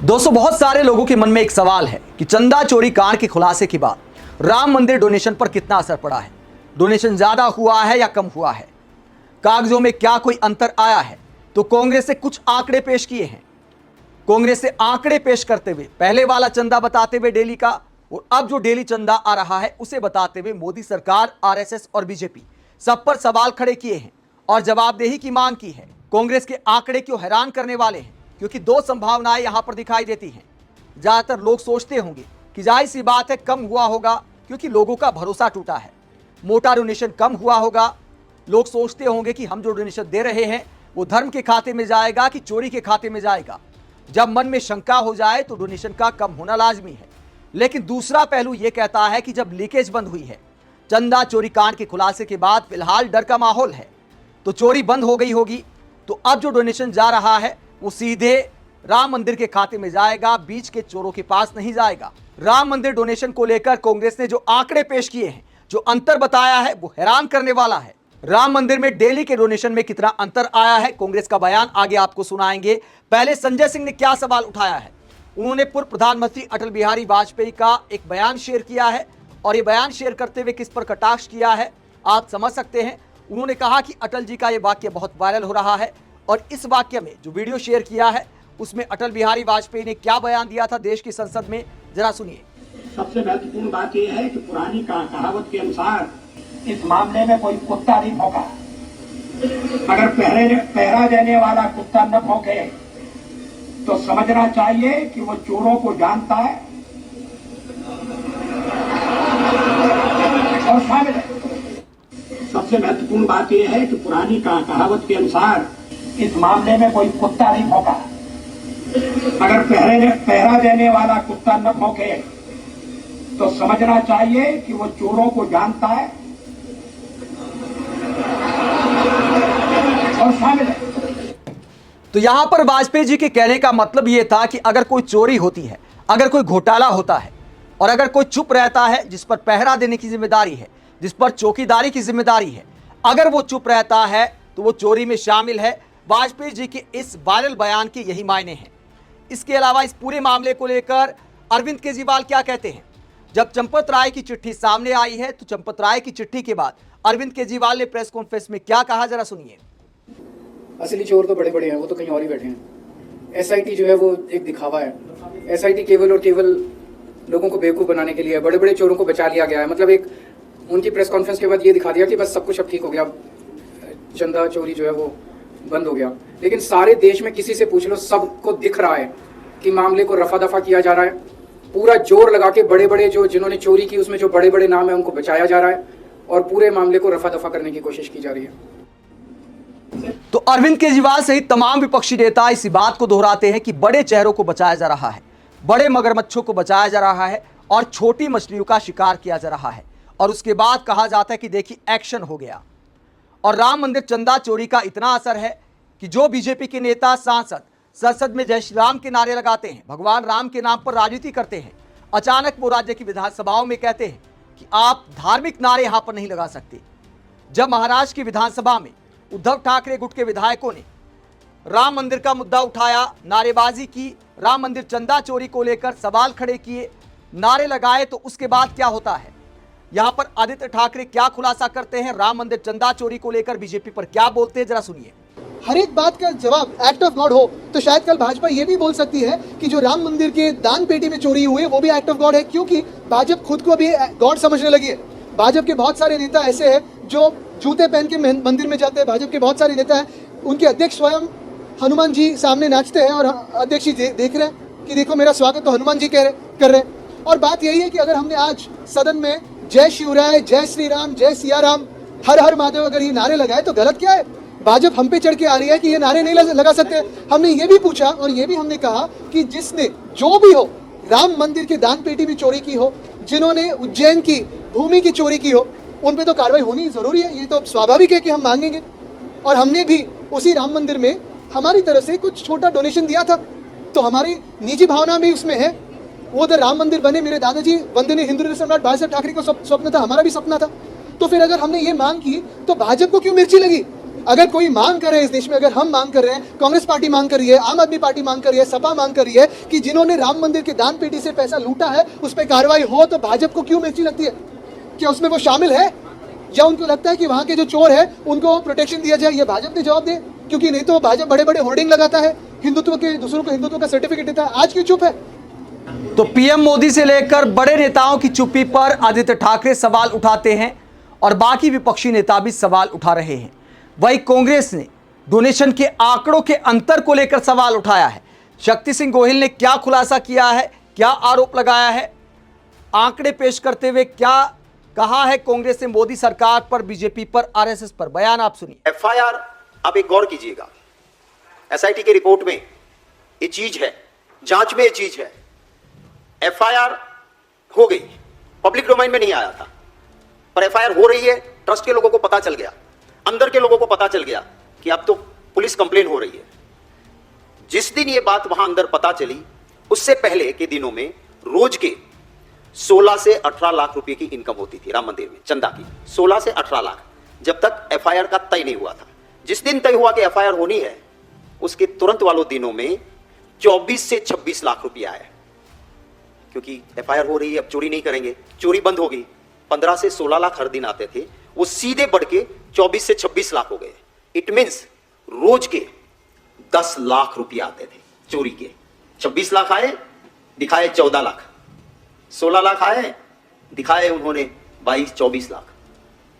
दोस्तों, बहुत सारे लोगों के मन में एक सवाल है कि चंदा चोरी कांड के खुलासे के बाद राम मंदिर डोनेशन पर कितना असर पड़ा है। डोनेशन ज्यादा हुआ है या कम हुआ है, कागजों में क्या कोई अंतर आया है। तो कांग्रेस से कुछ आंकड़े पेश किए हैं। कांग्रेस से आंकड़े पेश करते हुए पहले वाला चंदा बताते हुए डेली का, और अब जो डेली चंदा आ रहा है उसे बताते हुए मोदी सरकार, आरएसएस और बीजेपी सब पर सवाल खड़े किए हैं और जवाबदेही की मांग की है। कांग्रेस के आंकड़े क्यों हैरान करने वाले हैं, क्योंकि दो संभावनाएं यहां पर दिखाई देती हैं। ज्यादातर लोग सोचते होंगे कि जाहिर सी बात है कम हुआ होगा, क्योंकि लोगों का भरोसा टूटा है। मोटा डोनेशन कम हुआ होगा। लोग सोचते होंगे कि हम जो डोनेशन दे रहे हैं वो धर्म के खाते में जाएगा कि चोरी के खाते में जाएगा। जब मन में शंका हो जाए तो डोनेशन का कम होना लाजमी है। लेकिन दूसरा पहलू यह कहता है कि जब लीकेज बंद हुई है, चंदा चोरी कांड के खुलासे के बाद फिलहाल डर का माहौल है, तो चोरी बंद हो गई होगी। तो अब जो डोनेशन जा रहा है वो सीधे राम मंदिर के खाते में जाएगा, बीच के चोरों के पास नहीं जाएगा। राम मंदिर डोनेशन को लेकर कांग्रेस ने जो आंकड़े पेश किए हैं, जो अंतर बताया है, वो हैरान करने वाला है। राम मंदिर में डेली के डोनेशन में कितना अंतर आया है, कांग्रेस का बयान आगे आपको सुनाएंगे। पहले संजय सिंह ने क्या सवाल उठाया है। उन्होंने पूर्व प्रधानमंत्री अटल बिहारी वाजपेयी का एक बयान शेयर किया है, और ये बयान शेयर करते हुए किस पर कटाक्ष किया है आप समझ सकते हैं। उन्होंने कहा कि अटल जी का ये वाक्य बहुत वायरल हो रहा है, और इस वाक्य में जो वीडियो शेयर किया है उसमें अटल बिहारी वाजपेयी ने क्या बयान दिया था देश की संसद में, जरा सुनिए। सबसे महत्वपूर्ण बात यह है कि पुरानी कहावत के अनुसार इस मामले में कोई कुत्ता नहीं भौंका। अगर पहरा देने वाला कुत्ता न भौंके तो समझना चाहिए कि वो चोरों को जानता है और शामिल है। सबसे महत्वपूर्ण बात यह है कि पुरानी कहावत के अनुसार इस मामले में कोई कुत्ता नहीं भौंका। अगर पहरा देने वाला कुत्ता न भौंके तो समझना चाहिए कि वो चोरों को जानता है और शामिल है। तो यहां पर वाजपेयी जी के कहने का मतलब यह था कि अगर कोई चोरी होती है, अगर कोई घोटाला होता है, और अगर कोई चुप रहता है, जिस पर पहरा देने की जिम्मेदारी है, जिस पर चौकीदारी की जिम्मेदारी है, अगर वो चुप रहता है तो वो चोरी में शामिल है। वाजपेयी जी के इस वायरल बयान के यही मायने हैं। इसके अलावा इस पूरे मामले को लेकर अरविंद केजरीवाल क्या कहते हैं। जब चंपत राय की चिट्ठी सामने आई है तो चंपत राय की चिट्ठी के बाद अरविंद केजरीवाल ने प्रेस कॉन्फ्रेंस में क्या कहा, जरा सुनिए। असली चोर तो बड़े बड़े हैं, वो तो कहीं और ही बैठे हैं। एसआईटी जो है वो एक दिखावा है। एसआईटी केवल और केवल लोगों को बेवकूफ बनाने के लिए है। बड़े बड़े चोरों को बचा लिया गया है। मतलब एक उनकी प्रेस कॉन्फ्रेंस के बाद ये दिखा दिया कि बस सब कुछ अब ठीक हो गया, चंदा चोरी जो है वो बंद हो गया। लेकिन सारे देश में किसी से पूछ लो, सबको दिख रहा है कि मामले को रफा दफा किया जा रहा है। पूरा जोर लगा के बड़े बड़े जो जिन्होंने चोरी की उसमें जो बड़े बड़े नाम है उनको बचाया जा रहा है, और पूरे मामले को रफा दफा करने की कोशिश की जा रही है। तो अरविंद केजरीवाल सहित तमाम विपक्षी नेता इसी बात को दोहराते हैं कि बड़े चेहरों को बचाया जा रहा है, बड़े मगरमच्छों को बचाया जा रहा है, और छोटी मछलियों का शिकार किया जा रहा है। और उसके बाद कहा जाता है कि देखिए एक्शन हो गया। और राम मंदिर चंदा चोरी का इतना असर है कि जो बीजेपी के नेता सांसद संसद में जय श्री राम के नारे लगाते हैं, भगवान राम के नाम पर राजनीति करते हैं, अचानक वो राज्य की विधानसभाओं में कहते हैं कि आप धार्मिक नारे यहां पर नहीं लगा सकते। जब महाराष्ट्र की विधानसभा में उद्धव ठाकरे गुट के विधायकों ने राम मंदिर का मुद्दा उठाया, नारेबाजी की, राम मंदिर चंदा चोरी को लेकर सवाल खड़े किए, नारे लगाए, तो उसके बाद क्या होता है। यहां पर आदित्य ठाकरे क्या खुलासा करते हैं, राम मंदिर चंदा चोरी को लेकर बीजेपी पर क्या बोलते हैं, जरा सुनिए। हर एक बात का जवाब एक्ट ऑफ गॉड हो तो शायद कल भाजपा ये भी बोल सकती है कि जो राम मंदिर के दान पेटी में चोरी हुई है वो भी एक्ट ऑफ गॉड है, क्योंकि भाजपा खुद को भी गॉड समझने लगी है। भाजपा के बहुत सारे नेता ऐसे हैं जो जूते पहन के मंदिर में जाते हैं। भाजपा के बहुत सारे नेता हैं, उनके अध्यक्ष स्वयं हनुमान जी सामने नाचते हैं, और अध्यक्ष जी देख रहे हैं कि देखो मेरा स्वागत तो हनुमान जी कर रहे हैं। और बात यही है कि अगर हमने आज सदन में जय शिवराय, जय श्री राम, जय सिया राम, हर हर महादेव अगर ये नारे लगाए तो गलत क्या है। भाजपा हम पे चढ़ के आ रही है कि ये नारे नहीं लगा सकते। हमने ये भी पूछा और ये भी हमने कहा कि जिसने जो भी हो राम मंदिर के दान पेटी में चोरी की हो, जिन्होंने उज्जैन की भूमि की चोरी की हो, उन पे तो कार्रवाई होनी जरूरी है। ये तो स्वाभाविक है कि हम मांगेंगे। और हमने भी उसी राम मंदिर में हमारी तरफ से कुछ छोटा डोनेशन दिया था, तो हमारी निजी भावना भी उसमें है। वो उधर राम मंदिर बने, मेरे दादाजी वंदनीय हिंदू सम्राट बाला साहब ठाकरे का स्वप्न था, हमारा भी सपना था। तो फिर अगर हमने ये मांग की तो भाजपा को क्यों मिर्ची लगी। अगर कोई मांग कर रहे हैं इस देश में, अगर हम मांग कर रहे हैं, कांग्रेस पार्टी मांग कर रही है, आम आदमी पार्टी मांग कर रही है, सपा मांग कर रही है कि जिन्होंने राम मंदिर के दान पेटी से पैसा लूटा है उस पर कार्रवाई हो, तो भाजपा को क्यों मिर्ची लगती है? क्या उसमें वो शामिल है, या उनको लगता है कि वहां के जो चोर है उनको प्रोटेक्शन दिया जाए? ये भाजपा ने जवाब दे, क्योंकि नहीं तो भाजपा बड़े बड़े होर्डिंग लगाता है, हिंदुत्व के, दूसरों को हिंदुत्व का सर्टिफिकेट देता है। आज क्यों चुप है? तो पीएम मोदी से लेकर बड़े नेताओं की चुप्पी पर आदित्य ठाकरे सवाल उठाते हैं और बाकी विपक्षी नेता भी सवाल उठा रहे हैं। वही कांग्रेस ने डोनेशन के आंकड़ों के अंतर को लेकर सवाल उठाया है। शक्ति सिंह गोहिल ने क्या खुलासा किया है, क्या आरोप लगाया है, आंकड़े पेश करते हुए क्या कहा है कांग्रेस ने मोदी सरकार पर, बीजेपी पर, आरएसएस पर। बयान आप सुनिए। एफआईआर आप एक गौर कीजिएगा, एसआईटी की रिपोर्ट में ये चीज है, जांच में ये चीज है। एफआईआर हो गई, पब्लिक डोमेन में नहीं आया था, पर एफआईआर हो रही है। ट्रस्ट के लोगों को पता चल गया, अंदर के लोगों को पता चल गया कि अब तो पुलिस कंप्लेन हो रही है। जिस दिन ये बात वहां अंदर पता चली, उससे पहले के दिनों में रोज के 16 से 18 लाख रुपए की इनकम होती थी राम मंदिर में, चंदा की 16 से 18 लाख, जब तक एफआईआर का तय नहीं हुआ था। जिस दिन तय हुआ कि एफआईआर होनी है, उसके तुरंत वालों दिनों में 24 से 26 लाख रुपया आया, क्योंकि एफआईआर हो रही है, अब चोरी नहीं करेंगे, चोरी बंद होगी। 15 से 16 लाख हर दिन आते थे, वो सीधे बढ़ के 24 से 26 लाख हो गए। इट मींस रोज के 10 लाख रुपया आते थे चोरी के। 26 लाख आए, दिखाए 14 लाख, 16 लाख आए, दिखाए उन्होंने 22-24 लाख।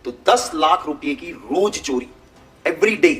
तो 10 लाख रुपए की रोज चोरी, एवरी डे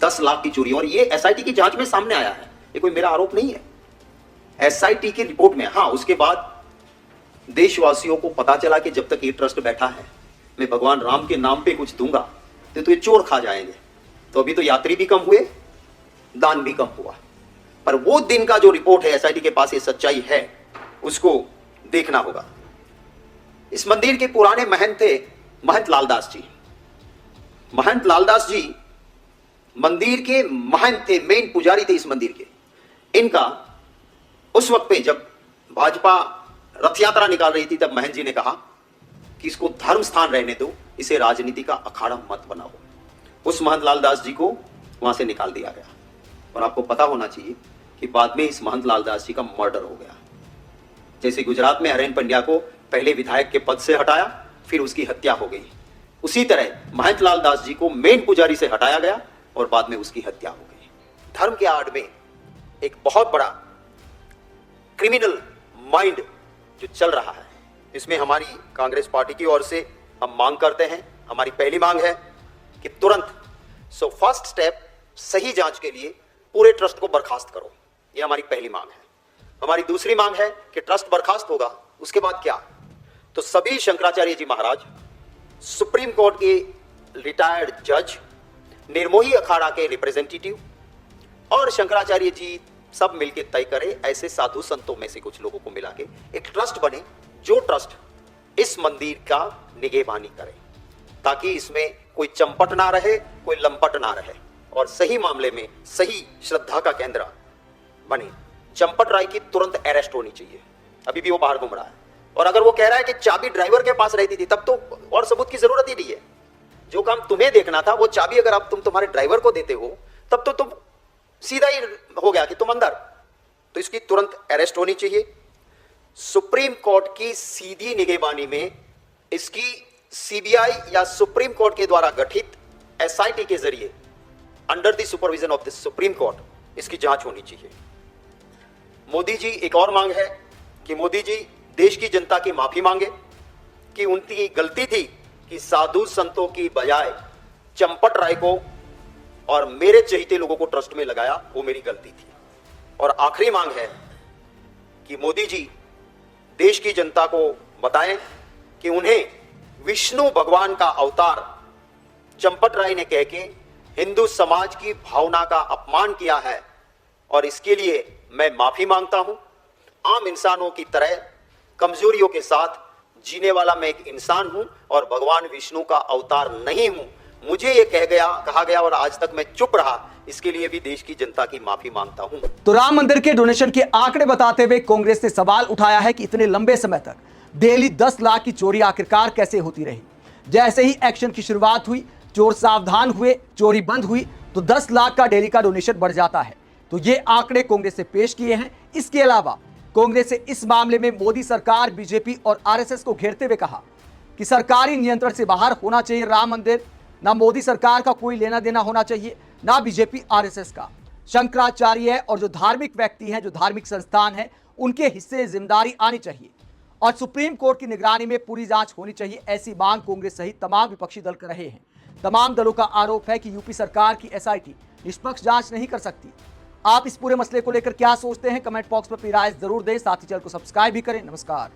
10 लाख की चोरी। और ये एसआईटी की जांच में सामने आया है, ये कोई मेरा आरोप नहीं है, एसआईटी की रिपोर्ट में। हाँ, उसके बाद देशवासियों को पता चला कि जब तक ये ट्रस्ट बैठा है, मैं भगवान राम के नाम पे कुछ दूंगा तो ये चोर खा जाएंगे। तो अभी तो यात्री भी कम हुए, दान भी कम हुआ। पर वो दिन का जो रिपोर्ट है एसआईटी के पास, ये सच्चाई है, उसको देखना होगा। इस मंदिर के पुराने महंत थे महंत लालदास जी। महंत लालदास जी मंदिर के महंत थे, मेन पुजारी थे इस मंदिर के। इनका उस वक्त पे जब भाजपा रथ यात्रा निकाल रही थी, तब महंत जी ने कहा कि इसको धर्म स्थान रहने दो, इसे राजनीति का अखाड़ा मत बनाओ। उस महंत लालदास जी को वहां से निकाल दिया गया। और आपको पता होना चाहिए कि बाद में इस महंत लालदास जी का मर्डर हो गया। जैसे गुजरात में हरेन पंड्या को पहले विधायक के पद से हटाया, फिर उसकी हत्या हो गई, उसी तरह महंत लालदास जी को मेन पुजारी से हटाया गया और बाद में उसकी हत्या हो गई। धर्म के आड़ में एक बहुत बड़ा क्रिमिनल माइंड जो चल रहा है, इसमें हमारी कांग्रेस पार्टी की ओर से हम मांग करते हैं, हमारी पहली मांग है कि तुरंत फर्स्ट स्टेप, सही जांच के लिए पूरे ट्रस्ट को बर्खास्त करो, ये हमारी पहली मांग है। हमारी दूसरी मांग है कि ट्रस्ट बर्खास्त होगा, उसके बाद क्या? तो सभी शंकराचार्य जी महाराज, सुप्रीम कोर्ट के रिटायर्ड जज, निर्मोही अखाड़ा के रिप्रेजेंटेटिव और शंकराचार्य जी सब मिलकर तय करें, ऐसे साधु संतों में से कुछ लोगों को मिला के एक ट्रस्ट बने, जो ट्रस्ट इस मंदिर का निगहबानी करे, ताकि इसमें कोई चंपट ना रहे, कोई लंपट ना रहे, और सही मामले में सही श्रद्धा का केंद्र बने। चंपट राय की तुरंत अरेस्ट होनी चाहिए, अभी भी वो बाहर घूम रहा है। और अगर वो कह रहा है कि चाबी ड्राइवर के पास रहती थी, तब तो और सबूत की जरूरत ही नहीं है। जो काम तुम्हें देखना था, वो चाबी अगर आप तुम्हारे ड्राइवर को देते हो, तब तो तुम सीधा ही हो गया कि तुम अंदर। तो इसकी तुरंत अरेस्ट होनी चाहिए। सुप्रीम कोर्ट की सीधी निगहबानी में इसकी सीबीआई या सुप्रीम कोर्ट के द्वारा गठित एसआईटी के जरिए, under the supervision of the supreme court, इसकी जांच होनी चाहिए। मोदी जी, एक और मांग है कि मोदी जी देश की जनता की माफी मांगे कि उनकी गलती थी कि साधु संतों की बजाय चंपट राय को और मेरे चहेते लोगों को ट्रस्ट में लगाया, वो मेरी गलती थी। और आखिरी मांग है कि मोदी जी देश की जनता को बताएं कि उन्हें विष्णु भगवान का अवतार चंपट राय ने कह के हिंदू समाज की भावना का अपमान किया है, और इसके लिए मैं माफी मांगता हूं। आम इंसानों की तरह कमजोरियों के साथ जीने वाला मैं एक इंसान हूं और भगवान विष्णु का अवतार नहीं हूं। मुझे ये कहा गया और आज तक मैं चुप रहा, इसके लिए भी देश की जनता की माफी मांगता हूं। तो राम मंदिर के डोनेशन के आंकड़े बताते हुए कांग्रेस ने सवाल उठाया है कि इतने लंबे समय तक डेली 10 लाख की चोरी आखिरकार कैसे होती रही। जैसे ही एक्शन की शुरुआत हुई, चोर सावधान हुए, चोरी बंद हुई तो 10 लाख का डेली का डोनेशन बढ़ जाता है। तो ये आंकड़े कांग्रेस से पेश किए हैं। इसके अलावा कांग्रेस से इस मामले में मोदी सरकार, बीजेपी और आरएसएस को घेरते हुए कहा कि सरकारी नियंत्रण से बाहर होना चाहिए राम मंदिर। ना मोदी सरकार का कोई लेना देना होना चाहिए, ना बीजेपी आरएसएस का। शंकराचार्य और जो धार्मिक व्यक्ति हैं, जो धार्मिक संस्थान है, उनके हिस्से जिम्मेदारी आनी चाहिए और सुप्रीम कोर्ट की निगरानी में पूरी जांच होनी चाहिए। ऐसी मांग कांग्रेस सहित तमाम विपक्षी दल कर रहे हैं। तमाम दलों का आरोप है कि यूपी सरकार की एसआईटी निष्पक्ष जांच नहीं कर सकती। आप इस पूरे मसले को लेकर क्या सोचते हैं? कमेंट बॉक्स में अपनी राय जरूर दें। साथ ही चैनल को सब्सक्राइब भी करें। नमस्कार।